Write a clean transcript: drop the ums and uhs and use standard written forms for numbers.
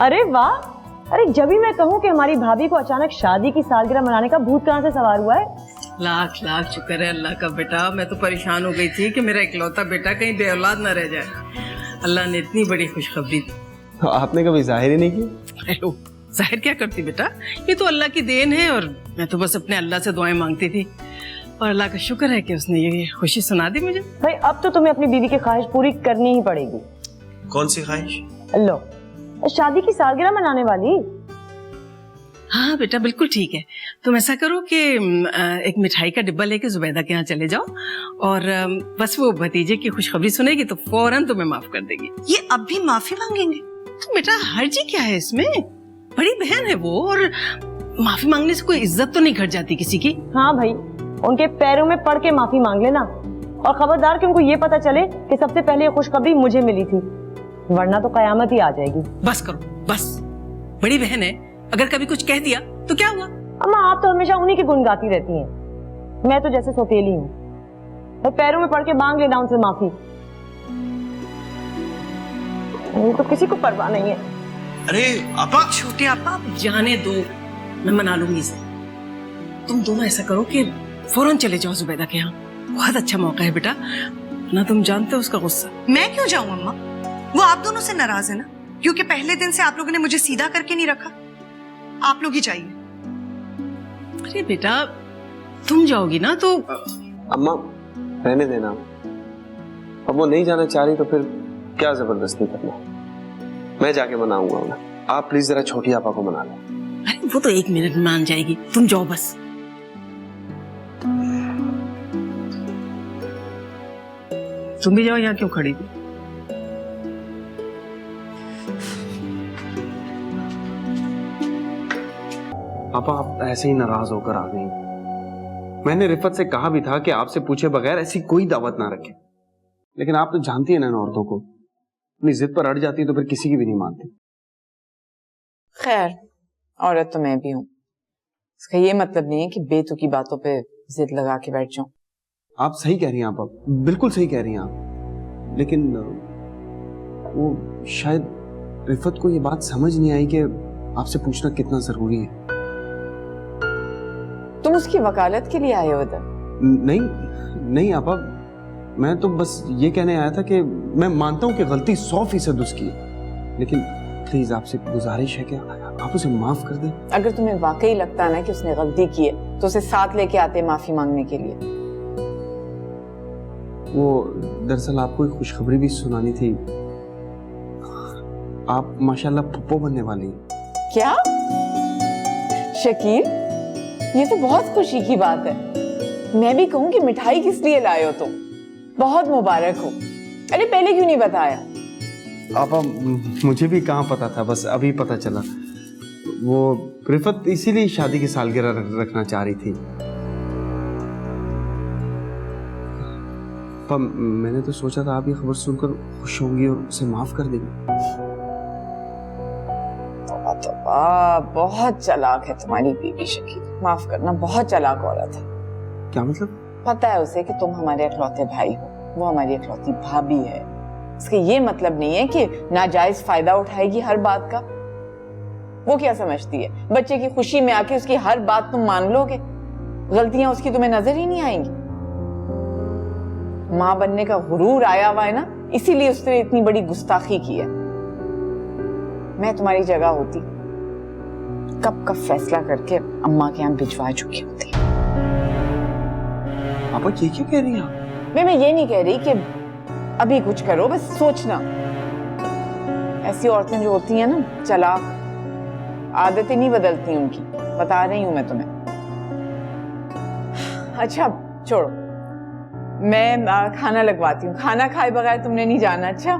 अरे वाह, अरे जब भी मैं कहूँ कि हमारी भाभी को अचानक शादी की सालगिरह मनाने का भूत कहाँ से सवार हुआ है। लाख लाख शुक्र है अल्लाह का बेटा। मैं तो परेशान हो गई थी कि मेरा इकलौता बेटा कहीं बेऔलाद न रह जाए। अल्लाह ने इतनी बड़ी खुशखबरी दी। तो आपने कभी जाहिर ही नहीं की? अरे जाहिर क्या करती बेटा, ये तो अल्लाह की देन है और मैं तो बस अपने अल्लाह से दुआएं मांगती थी और अल्लाह का शुक्र है कि उसने ये खुशी सुना दी मुझे। भाई अब तो तुम्हें अपनी बीवी की ख्वाहिश पूरी करनी ही पड़ेगी। कौन सी ख्वाहिश? लो, शादी की सालगिरह मनाने वाली। हाँ बेटा बिल्कुल ठीक है। तुम ऐसा करो कि एक मिठाई का डिब्बा लेके जुबैदा के यहाँ चले जाओ और बस वो भतीजे की खुशखबरी सुनेगी तो फौरन तुम्हें माफ कर देगी। ये अब भी माफी मांगेंगे? तो बेटा हर्जी क्या है इसमें, बड़ी बहन है वो और माफी मांगने से कोई इज्जत तो नहीं घट जाती किसी की। हाँ भाई, उनके पैरों में पड़ के माफी मांग लेना और खबरदार कि उनको ये पता चले कि सबसे पहले ये खुशखबरी मुझे मिली थी, वरना तो कयामत ही आ जाएगी। बस करो बस, बड़ी बहन है, अगर कभी कुछ कह दिया तो क्या हुआ? अम्मा आप तो हमेशा उन्हीं की गुण गाती रहती हैं। मैं तो जैसे सौतेली हूँ, और पैरों में पड़ के मांग लेना उनसे माफी, तो किसी को परवाह नहीं है। अरे आपा, छोटे आपा जाने दो, मैं मना लूंगी इसे। तुम दोनों ऐसा करो कि फौरन चले जाओ जुबैदा के यहाँ, बहुत अच्छा मौका है बेटा, ना तुम जानते हो उसका गुस्सा। मैं क्यों जाऊं अम्मा? वो आप दोनों से नाराज है ना, क्योंकि पहले दिन से आप लोगों ने मुझे सीधा करके नहीं रखा। आप लोग ही जाइए। अरे बेटा तुम जाओगी ना तो। अम्मा रहने देना, अब वो नहीं जाना चाह रही तो फिर क्या जबरदस्ती करना, मैं जाके मनाऊंगा उन्हें। आप प्लीज जरा छोटी आपा को मना लें। अरे वो तो 1 मिनट में मान जाएगी, तुम जाओ बस। तुम भी जाओ, यहाँ क्यों खड़ी थी? पापा आप ऐसे ही नाराज होकर आ गई। मैंने रिफत से कहा भी था कि आपसे पूछे बगैर ऐसी कोई दावत ना रखे, लेकिन आप तो जानती है ना औरतों को, अपनी जिद पर अड़ जाती है तो फिर किसी की भी नहीं मानती। खैर औरत तो मैं भी हूँ, इसका ये मतलब नहीं है कि बेतुकी बातों पे जिद लगा के बैठ जाऊं। आप सही कह रही हैं, आप बिल्कुल सही कह रही हैं आप, लेकिन वो शायद रिफत को ये बात समझ नहीं आई कि आपसे पूछना कितना जरूरी है। तुम उसकी वकालत के लिए आए हो इधर? नहीं नहीं आपा, मैं तो बस ये कहने आया था कि मैं मानता हूँ कि गलती 100% उसकी है, लेकिन प्लीज आपसे गुजारिश है कि आप उसे माफ कर दें। अगर तुम्हें वाकई लगता है ना कि उसने गलती की है तो उसे साथ लेके आते माफी मांगने के लिए। वो दरअसल आपको एक खुशखबरी भी सुनानी थी, आप माशाल्लाह पप्पो बनने वाली हैं। क्या शकील, ये तो बहुत खुशी की बात है। मैं भी कहूँ कि मिठाई किस लिए लाए हो तुम, बहुत मुबारक हो। अरे पहले क्यों नहीं बताया? आपा मुझे भी कहाँ पता था, बस अभी पता चला। वो रिफत इसीलिए शादी की सालगिरह रखना चाह रही थी। पर मैंने तो सोचा था आप ये खबर सुनकर खुश होंगी और उसे माफ कर देंगी। बहुत चालाक है तुम्हारी बीवी शकील, माफ करना, बहुत चालाक औरत है। क्या मतलब? पता है उसे कि तुम हमारे इकलौते भाई हो, वो हमारी इकलौती भाभी है। इसका ये मतलब नहीं है कि नाजायज फायदा उठाएगी हर बात का। वो क्या समझती है, बच्चे की खुशी में आके उसकी हर बात तुम मान लोगे? गलतियां उसकी तुम्हें नजर ही नहीं आएंगी? मां बनने का गुरूर आया हुआ है ना, इसीलिए उसने इतनी बड़ी गुस्ताखी की है। मैं तुम्हारी जगह होती कब का फैसला करके अम्मा के यहाँ भिजवा चुकी होती। आप ये क्या कह रही हैं आप? मैं ये नहीं कह रही कि अभी कुछ करो, बस सोचना। ऐसी औरतें जो होती हैं ना चालाक, आदतें नहीं बदलती उनकी, बता रही हूं मैं तुम्हें। अच्छा छोड़ो, मैं खाना लगवाती हूँ, खाना खाए बगैर तुमने नहीं जाना। अच्छा